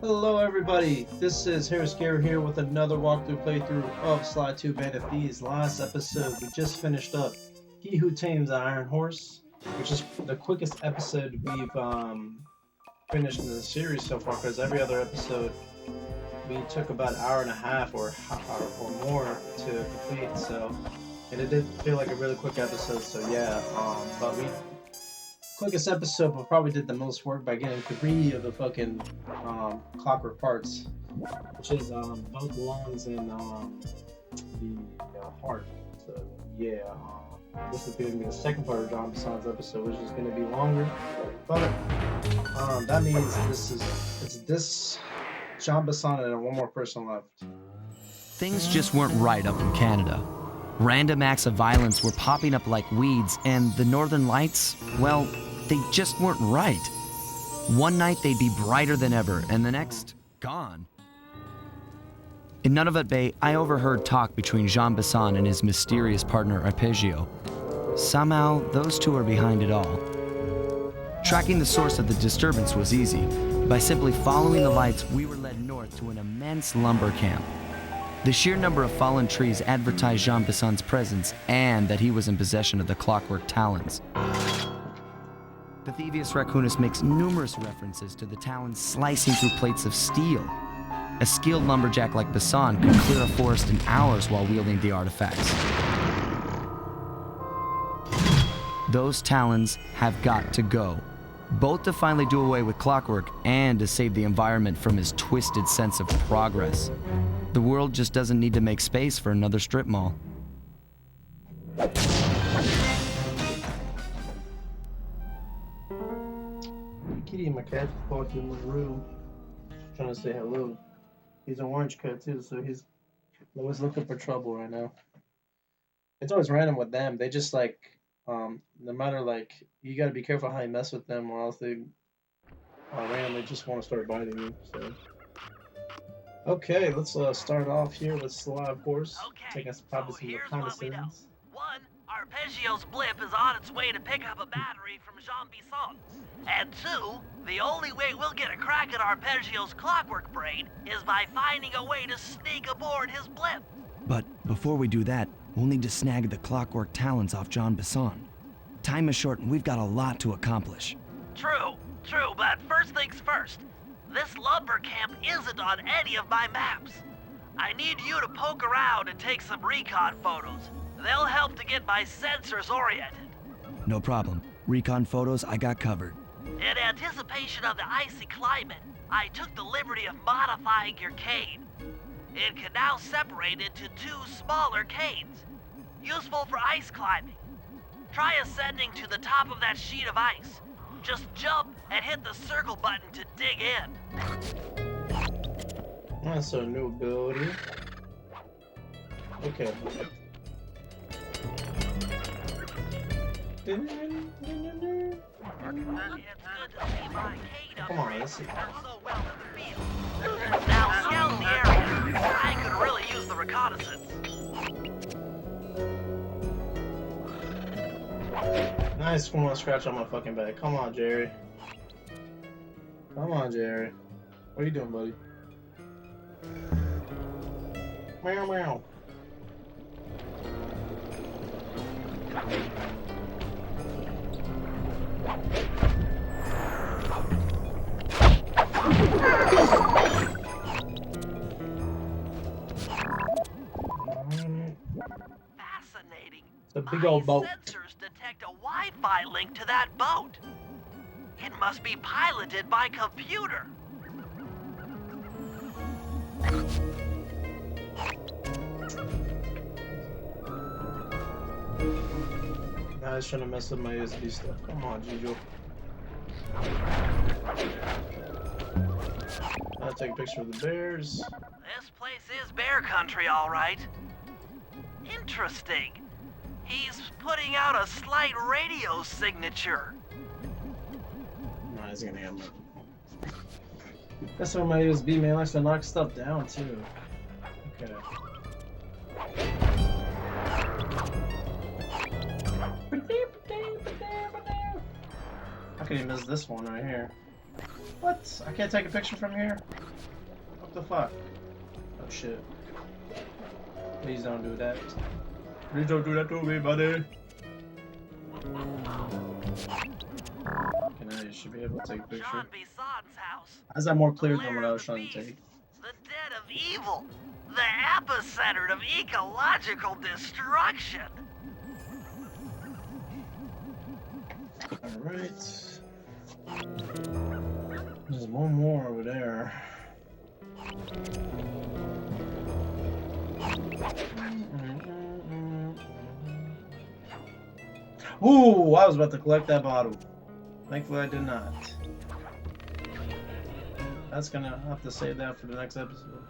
Hello everybody, this is Harris Gary here with another walkthrough playthrough of Slide 2 Band of Thieves. Last episode we just finished up He Who Tames the Iron Horse, which is the quickest episode we've finished in the series so far, because every other episode we took about an hour and a half or more to complete, so and it did feel like a really quick episode, so yeah, but we quickest episode, but probably did the most work by getting 3 of the fucking clockwork parts, which is both lungs and the heart. So yeah, this is going to be the second part of John Basson's episode, which is going to be longer. But that means it's this John Basson and one more person left. Things just weren't right up in Canada. Random acts of violence were popping up like weeds, and the Northern Lights, well, they just weren't right. One night they'd be brighter than ever, and the next, gone. In Nunavut Bay, I overheard talk between Jean Basson and his mysterious partner Arpeggio. Somehow, those two are behind it all. Tracking the source of the disturbance was easy. By simply following the lights, we were led north to an immense lumber camp. The sheer number of fallen trees advertised Jean Basson's presence and that he was in possession of the clockwork talons. The Theives Raccoonus makes numerous references to the talons slicing through plates of steel. A skilled lumberjack like Basson could clear a forest in hours while wielding the artifacts. Those talons have got to go, both to finally do away with clockwork and to save the environment from his twisted sense of progress. The world just doesn't need to make space for another strip mall. Kitty and my cat walked in the room trying to say hello. He's an orange cat too, so he's always looking for trouble right now. It's always random with them. They just like, no matter like, you gotta be careful how you mess with them, or else they randomly just want to start biting you. So, okay, let's start off here with Sly, of course. Take us probably some reconnaissance. One, Arpeggio's blip is on its way to pick up a battery from Jean Basson. And 2, the only way we'll get a crack at Arpeggio's clockwork brain is by finding a way to sneak aboard his blip. But before we do that, we'll need to snag the clockwork talons off Jean Basson. Time is short and we've got a lot to accomplish. True, but first things first. This lumber camp isn't on any of my maps. I need you to poke around and take some recon photos. They'll help to get my sensors oriented. No problem. Recon photos I got covered. In anticipation of the icy climate, I took the liberty of modifying your cane. It can now separate into 2 smaller canes, useful for ice climbing. Try ascending to the top of that sheet of ice. Just jump and hit the circle button to dig in. That's a new ability. Okay. It's good to see my cane Come on, let's see. so well in the field. Now scout the area. I could really use the reconnaissance. Nice one scratch on my fucking back. Come on, Jerry. Come on, Jerry. What are you doing, buddy? Meow meow. Fascinating. It's a big old boat. Sensors detect a Wi-Fi link to that boat. It must be piloted by computer. Now he's trying to mess up my USB stuff. Come on, Gijo. I'll take a picture of the bears. This place is bear country, all right. Interesting. He's putting out a slight radio signature. Nah, he's gonna have my. That's where my USB man likes to knock stuff down too. Okay. How can you miss this one right here? What? I can't take a picture from here? What the fuck? Oh shit. Please don't do that. Please don't do that to me, buddy. Okay, now you should be able to take a picture. John Bison's house. How's that more The clear than lair what I of was the trying to beast. take? The den of evil. The epicenter of ecological destruction. Alright. There's one more over there. Ooh, I was about to collect that bottle. Thankfully I did not. That's gonna have to save that for the next episode.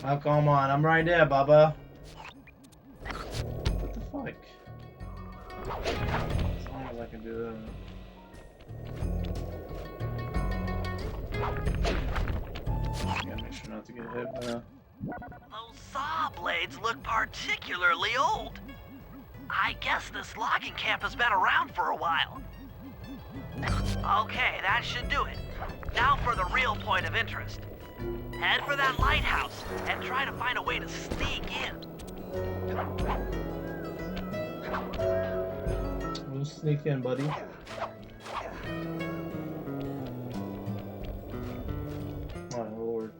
Oh, come on, I'm right there, Bubba. What the fuck? As long as I can do that. Gotta make sure not to get hit by that. Those saw blades look particularly old. I guess this logging camp has been around for a while. Okay, that should do it. Now for the real point of interest. Head for that lighthouse and try to find a way to sneak in. We'll sneak in, buddy. My lord.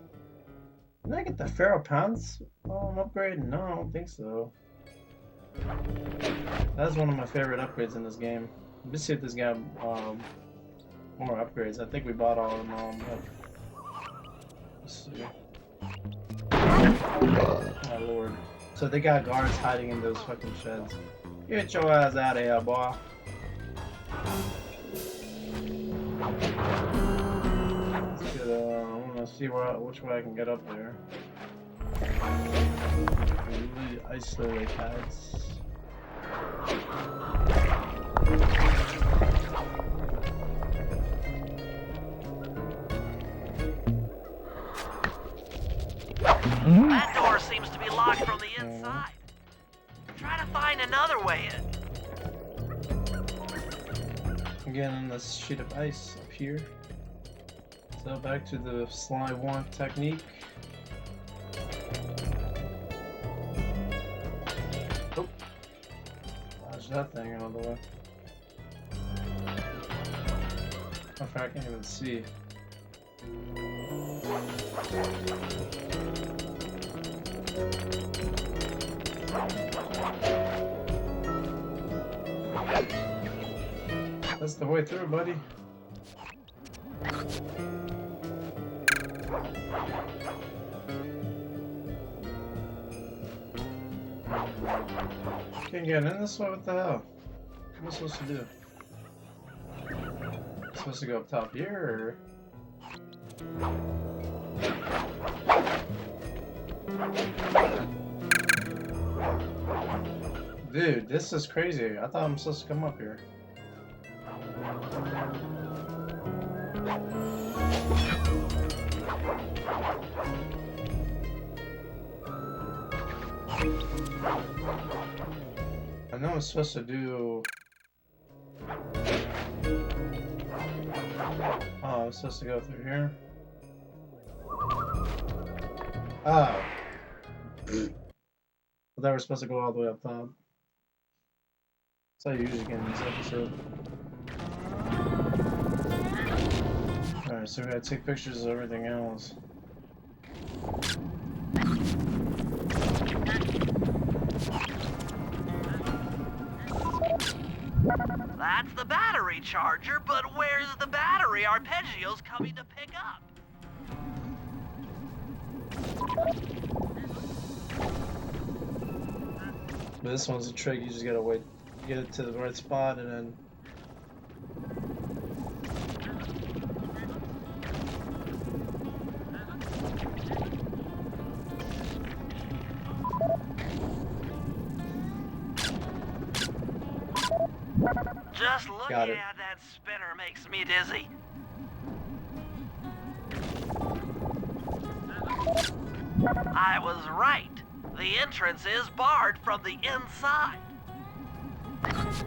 Did I get the Pharaoh Pounce upgrade? No, I don't think so. That's one of my favorite upgrades in this game. Let's see if this guy more upgrades. I think we bought all of them. Let's see. My lord. So they got guards hiding in those fucking sheds. Get your ass out of here, boy. Let's get, I wanna see which way I can get up there. Really isolate pads. That door seems to be locked from the inside. Try to find another way in. Again, on this sheet of ice up here. So back to the slide one technique. Oh, dodge that thing out of the way. In fact, I can't even see. That's the way through, buddy. Can't get in this way? What the hell? What am I supposed to do? I'm supposed to go up top here, or... Dude, this is crazy. I thought I'm supposed to come up here. I know I'm supposed to do... Oh, I'm supposed to go through here. Oh. I thought we're supposed to go all the way up top. That's how you usually get in this episode. Alright, so we gotta take pictures of everything else. That's the battery charger, but where's the battery arpeggios coming to pick up? But this one's a trick, you just gotta wait, get it to the right spot and then... Just looking Got it. at that spinner makes me dizzy. I was right. The The entrance is barred from the inside.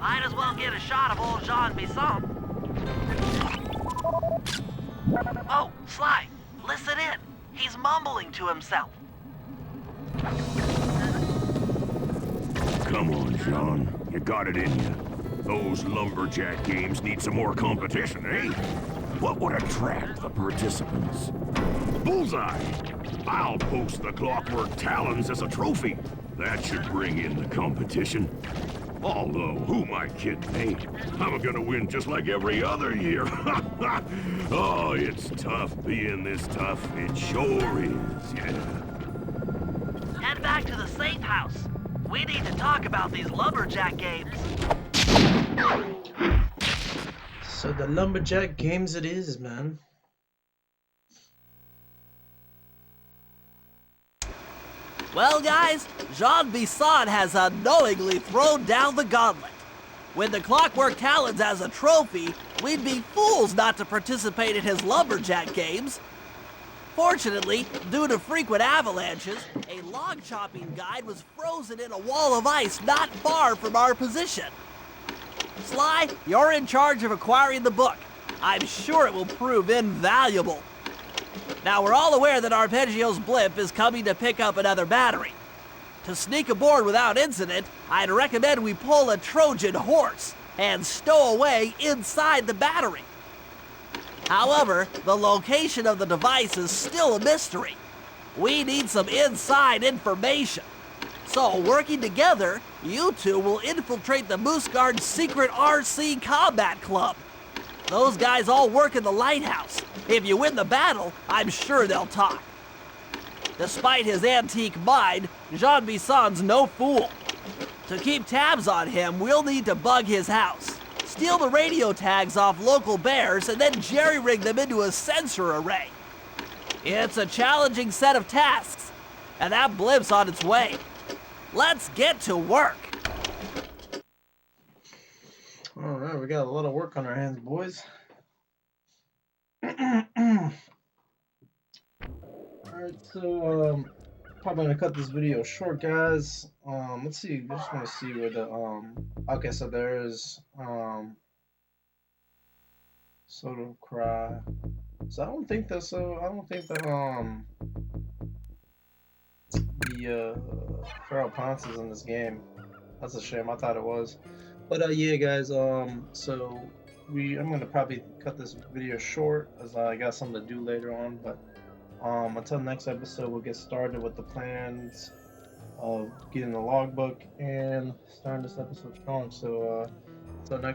Might as well get a shot of old Jean Bisson. Oh, Sly, listen in. He's mumbling to himself. Come on, Jean. You got it in you. Those lumberjack games need some more competition, eh? What would attract the participants? Bullseye! I'll post the clockwork talons as a trophy. That should bring in the competition. Although, who am I kidding, eh? I'm gonna win just like every other year. Oh, it's tough being this tough. It sure is, yeah. Head back to the safe house. We need to talk about these lumberjack games. So the lumberjack games it is, man. Well, guys, Jean Bisson has unknowingly thrown down the gauntlet. With the clockwork talons as a trophy, we'd be fools not to participate in his lumberjack games. Fortunately, due to frequent avalanches, a log chopping guide was frozen in a wall of ice not far from our position. Sly, you're in charge of acquiring the book. I'm sure it will prove invaluable. Now, we're all aware that Arpeggio's blimp is coming to pick up another battery. To sneak aboard without incident, I'd recommend we pull a Trojan horse and stow away inside the battery. However, the location of the device is still a mystery. We need some inside information. So, working together, you two will infiltrate the Moose Guard's secret RC Combat Club. Those guys all work in the lighthouse. If you win the battle, I'm sure they'll talk. Despite his antique mind, Jean Bisson's no fool. To keep tabs on him, we'll need to bug his house, steal the radio tags off local bears, and then jerry-rig them into a sensor array. It's a challenging set of tasks, and that blimp's on its way. Let's get to work. All right, we got a lot of work on our hands, boys. Alright, so probably gonna cut this video short, guys. Let's see. I just want to see where the Okay, so there's sort of cry. So I don't think that. So I don't think that the Feral Ponce is in this game. That's a shame. I thought it was. But yeah, guys. So I'm gonna probably cut this video short as I got something to do later on. But until next episode, we'll get started with the plans of getting the logbook and starting this episode strong. So until next.